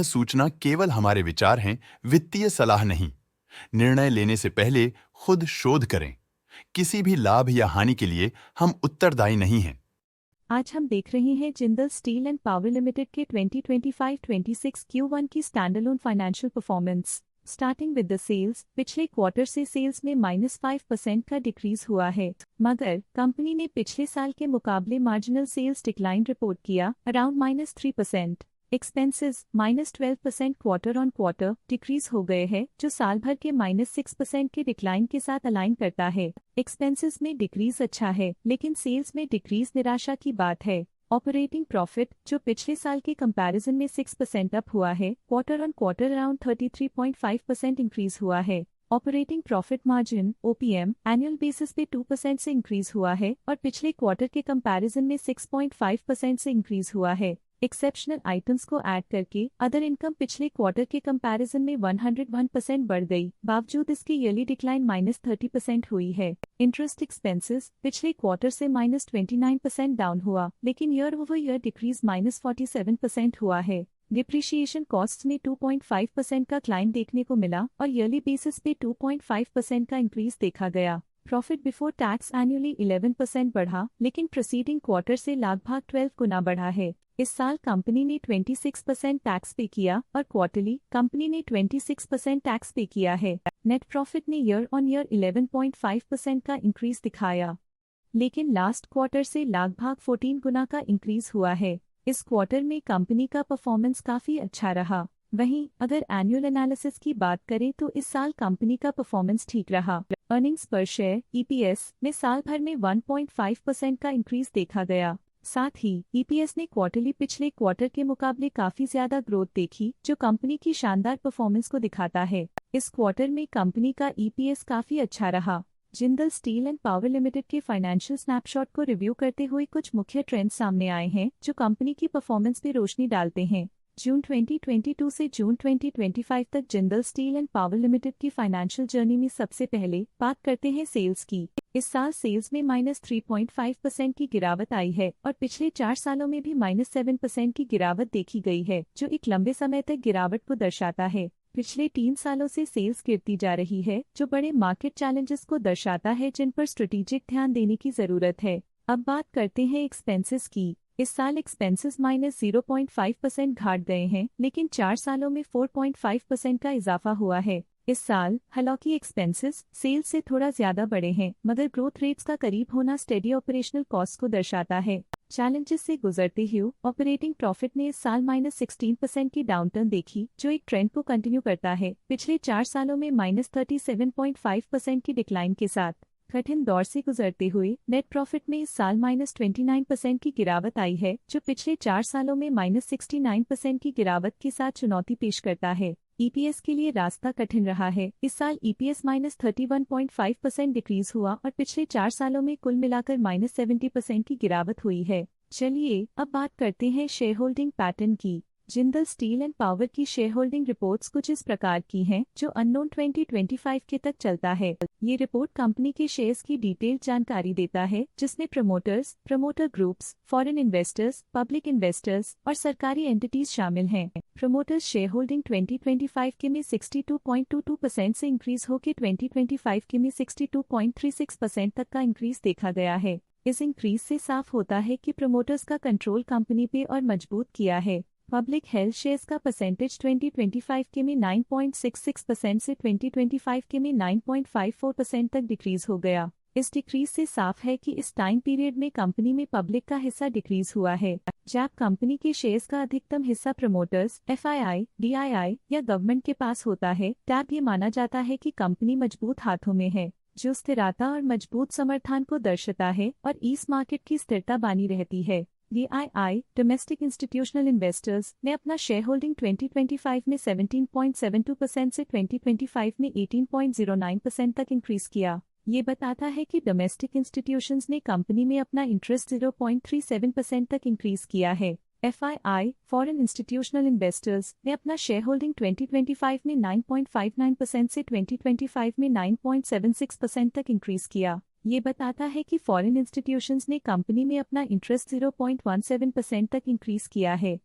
सूचना केवल हमारे विचार हैं, वित्तीय सलाह नहीं। निर्णय लेने से पहले खुद शोध करें। किसी भी लाभ या हानि के लिए हम उत्तरदायी नहीं हैं। आज हम देख रहे हैं Jindal steel and power limited के 2025-26 Q1 की standalone financial performance. Starting with the sales, पिछले क्वार्टर से सेल्स में -5% का डिक्रीज हुआ है, मगर कंपनी ने पिछले साल के मुकाबले मार्जिनल सेल्स डिक्लाइन रिपोर्ट किया, around -3%। Expenses -12% quarter on quarter decrease हो गए हैं, जो साल भर के -6% के डिक्लाइन के साथ अलाइन करता है। एक्सपेंसेस में डिक्रीज अच्छा है, लेकिन सेल्स में डिक्रीज निराशा की बात है। ऑपरेटिंग प्रॉफिट, जो पिछले साल के कंपैरिजन में 6% अप हुआ है, quarter on quarter around 33.5% increase हुआ है। Operating profit margin OPM annual basis पे 2% से इंक्रीज हुआ है और पिछले क्वार्टर के कंपैरिजन में 6.5% से इंक्रीज हुआ है। एक्सेप्शनल आइटम्स को ऐड करके अदर इनकम पिछले क्वार्टर के कंपैरिजन में 101% बढ़ गई, बावजूद इसकी ईयरली डिक्लाइन -30% हुई है। इंटरेस्ट एक्सपेंसेस पिछले क्वार्टर से -29% डाउन हुआ, लेकिन ईयर ओवर ईयर डिक्रीज -47% हुआ है। डिप्रिशिएशन कॉस्ट्स में 2.5% का क्लाइम देखने को मिला और ईयरली बेसिस पे 2.5% का इंक्रीज देखा गया। प्रॉफिट बिफोर टैक्स एनुअली 11% बढ़ा, लेकिन प्रीसीडिंग क्वार्टर से लगभग 12 गुना बढ़ा है। इस साल कंपनी ने 26% टैक्स पे किया और क्वार्टरली कंपनी ने 26% टैक्स पे किया है। नेट प्रॉफिट ने ईयर ऑन ईयर 11.5% का इंक्रीज दिखाया, लेकिन लास्ट क्वार्टर से लगभग 14 गुना का इंक्रीज हुआ है। इस क्वार्टर में कंपनी का परफॉर्मेंस काफी अच्छा रहा। वहीं अगर एनुअल एनालिसिस की बात करें तो इस साल कंपनी का परफॉर्मेंस ठीक रहा। अर्निंग्स पर शेयर EPS में साल भर में 1.5% का इंक्रीज देखा गया। साथ ही EPS ने क्वार्टरली पिछले क्वार्टर के मुकाबले काफी ज्यादा ग्रोथ देखी, जो कंपनी की शानदार परफॉर्मेंस को दिखाता है। इस क्वार्टर में कंपनी का EPS काफी अच्छा रहा। Jindal steel and power limited के फाइनेंशियल स्नैपशॉट को रिव्यू करते हुए कुछ मुख्य ट्रेंड्स सामने आए हैं, जो कंपनी की परफॉर्मेंस पे रोशनी डालते हैं। जून 2022 से जून 2025 तक Jindal steel and power limited की फाइनेंशियल जर्नी में सबसे पहले बात करते हैं सेल्स की। इस साल सेल्स में -3.5% की गिरावट आई है और पिछले 4 सालों में भी -7% की गिरावट देखी गई है, जो एक लंबे समय तक गिरावट को दर्शाता है। पिछले 3 सालों से सेल्स गिरती जा रही है, जो बड़े मार्केट चैलेंजेस को दर्शाता है, जिन पर स्ट्रेटेजिक ध्यान देने की जरूरत है। अब बात करते हैं एक्सपेंसेस की। इस साल एक्सपेंसेस -0.5% घाट गए हैं, लेकिन 4 सालों में 4.5% का इजाफा हुआ है। इस साल हालांकि एक्सपेंसेस सेल्स से थोड़ा ज्यादा बढ़े हैं, मगर ग्रोथ रेट्स का करीब होना स्टेडी ऑपरेशनल कॉस्ट को दर्शाता है। चैलेंजेस से गुजरते हुए ऑपरेटिंग प्रॉफिट ने इस साल -16% की डाउनटर्न देखी, जो एक ट्रेंड को कंटिन्यू करता है, पिछले 4 सालों में -37.5% की डिक्लाइन के साथ। कठिन दौर से गुजरते हुए नेट प्रॉफिट में इस साल -29% की गिरावट आई है, जो पिछले 4 सालों में -69% की गिरावट के साथ चुनौती पेश करता है। EPS के लिए रास्ता कठिन रहा है। इस साल EPS -31.5% डिक्रीज हुआ और पिछले 4 सालों में कुल मिलाकर -70% की गिरावट हुई है। चलिए अब बात करते हैं शेयर होल्डिंग पैटर्न की। जिंदल स्टील एंड पावर की शेयर होल्डिंग रिपोर्ट्स कुछ इस प्रकार की हैं, जो अननोन 2025 के तक चलता है। ये रिपोर्ट कंपनी के शेयर्स की डिटेल्ड जानकारी देता है, जिसमें promoters, promoter groups, foreign investors, public investors और सरकारी एंटिटीज शामिल हैं। प्रमोटर्स शेयर होल्डिंग 2025 के में 62.22% से इंक्रीज होकर 2025 के में 62.36% तक का इंक्रीज देखा गया है। इस इंक्रीज से साफ होता है कि प्रमोटर्स का कंट्रोल कंपनी पे और मजबूत किया है। पब्लिक हेल्थ शेयर्स का परसेंटेज 2025 के में 9.66% से 2025 के में 9.54% तक डिक्रीज हो गया। इस डिक्रीज से साफ है कि इस टाइम पीरियड में कंपनी में पब्लिक का हिस्सा डिक्रीज हुआ है। जब कंपनी के शेयर्स का अधिकतम हिस्सा प्रमोटर्स, FII, DII या गवर्नमेंट के पास होता है, तब ये माना जाता है कि कंपनी मजबूत हाथों में है, जो स्थिरता और मजबूत समर्थन को दर्शाता है और इस मार्केट की स्थिरता बनी रहती है। DII डोमेस्टिक इंस्टीट्यूशनल इन्वेस्टर्स ने अपना शेयर होल्डिंग 2025 में 17.72% से 2025 में 18.09% तक इंक्रीज किया। ये बताता है कि डोमेस्टिक इंस्टीट्यूशंस ने कंपनी में अपना इंटरेस्ट 0.37% तक इंक्रीज किया है। FII फॉरेन इंस्टीट्यूशनल इन्वेस्टर्स ने अपना शेयर होल्डिंग 2025 में 9.59% से 2025 में 9.76% तक इंक्रीज किया। ये बताता है कि फॉरेन इंस्टीट्यूशंस ने कंपनी में अपना इंटरेस्ट 0.17% तक इंक्रीज किया है।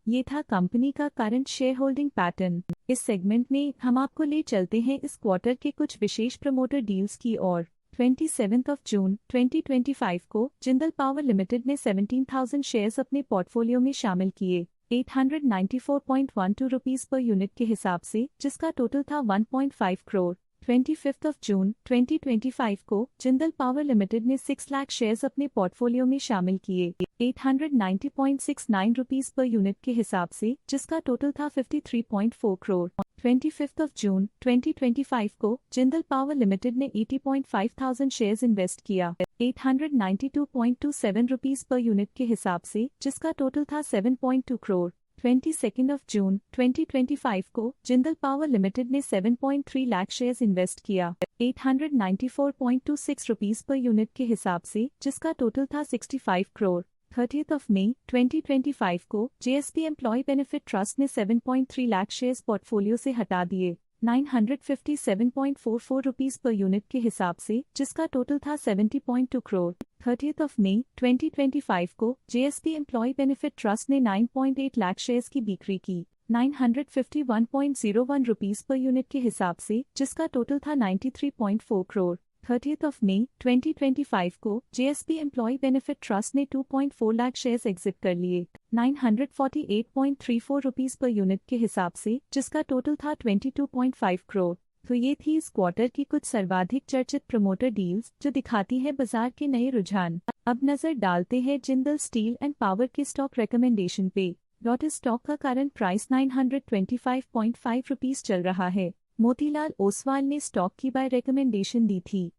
ये था कंपनी का करंट शेयर होल्डिंग पैटर्न। इस सेगमेंट में हम आपको ले चलते हैं इस क्वार्टर के कुछ विशेष प्रमोटर डील्स की ओर। 27 जून 2025 को जिंदल पावर लिमिटेड ने 17,000 शेयर्स अपने पोर्टफोलियो में शामिल किए 894.12 रुपीस पर यूनिट के हिसाब से, जिसका टोटल था 1.5 करोड़। 25 जून 2025 को जिंदल पावर लिमिटेड ने 6 लाख शेयर्स अपने पोर्टफोलियो में शामिल किए 890.69 रुपीस पर यूनिट के हिसाब से, जिसका टोटल था 53.4 करोड़। 25 जून 2025 को जिंदल पावर लिमिटेड ने 80.5 थाउजेंड शेयर्स इन्वेस्ट किया 892.27 रुपीस पर यूनिट के हिसाब से, जिसका टोटल था 7.2 करोड़। 22 जून 2025 को जिंदल पावर लिमिटेड ने 7.3 लाख शेयर्स इन्वेस्ट किया 894.26 रुपीस पर यूनिट के हिसाब से, जिसका टोटल था 65 करोड़। 30 मई 2025 को जेएसपी एम्प्लॉय बेनिफिट ट्रस्ट ने 7.3 लाख शेयर्स पोर्टफोलियो से हटा दिए 957.44 रुपीस पर यूनिट के हिसाब से, जिसका टोटल था 70.2 करोड़। 30 मई 2025 को जेएसपी एम्प्लॉय बेनिफिट ट्रस्ट ने 9.8 लाख शेयर्स की बिक्री की 951.01 रुपीस पर यूनिट के हिसाब से, जिसका टोटल था 93.4 करोड़। 30 मई 2025 को जेएसपी एम्प्लॉय बेनिफिट ट्रस्ट ने 2.4 लाख शेयर्स एग्जिट कर लिए 948.34 रुपीस पर यूनिट के हिसाब से, जिसका टोटल था 22.5 करोड़। तो ये थी इस क्वार्टर की कुछ सर्वाधिक चर्चित प्रमोटर डील्स, जो दिखाती है बाजार के नए रुझान। अब नजर डालते हैं जिंदल स्टील एंड पावर के स्टॉक रिकमेंडेशन पे। लॉटस स्टॉक का करंट प्राइस 925.5 रुपीस चल रहा है। मोतीलाल ओसवाल ने स्टॉक की बाय रिकमेंडेशन दी थी।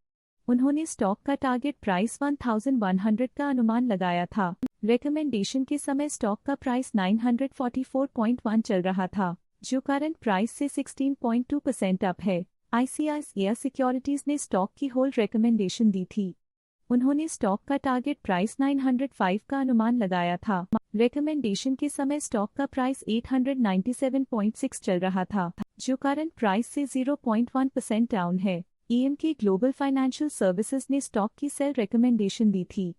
उन्होंने स्टॉक का टारगेट प्राइस 1100 का अनुमान लगाया था। रिकमेंडेशन के समय स्टॉक का प्राइस 944.1 चल रहा था, जो करंट प्राइस से 16.2% अप है। आईसीआईसीआई सिक्योरिटीज ने स्टॉक की होल्ड रिकमेंडेशन दी थी। उन्होंने स्टॉक का टारगेट प्राइस 905 का अनुमान लगाया था। रिकमेंडेशन के समय स्टॉक का प्राइस 897.6 चल रहा था, जो करंट प्राइस से 0.1% डाउन है। ईएमके ग्लोबल फाइनेंशियल सर्विसेज ने स्टॉक की सेल रिकमेंडेशन दी थी।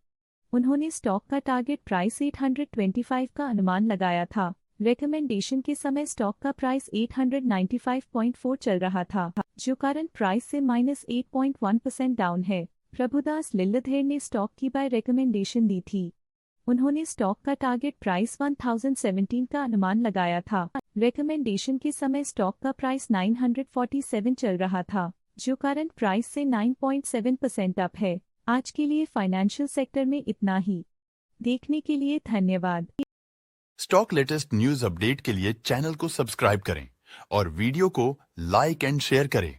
उन्होंने स्टॉक का टारगेट प्राइस 825 का अनुमान लगाया था। रिकमेंडेशन के समय स्टॉक का प्राइस 895.4 चल रहा था, जो करंट प्राइस से -8.1% डाउन है। प्रभुदास लिल्लाधर ने स्टॉक की बाय रिकमेंडेशन दी थी। उन्होंने स्टॉक का टारगेट प्राइस 1017 का अनुमान लगाया था। रिकमेंडेशन के समय स्टॉक का प्राइस 947 चल रहा था, जो करंट प्राइस से 9.7% अप है। आज के लिए फाइनेंशियल सेक्टर में इतना ही। देखने के लिए धन्यवाद। स्टॉक लेटेस्ट न्यूज अपडेट के लिए चैनल को सब्सक्राइब करें और वीडियो को लाइक एंड शेयर करें।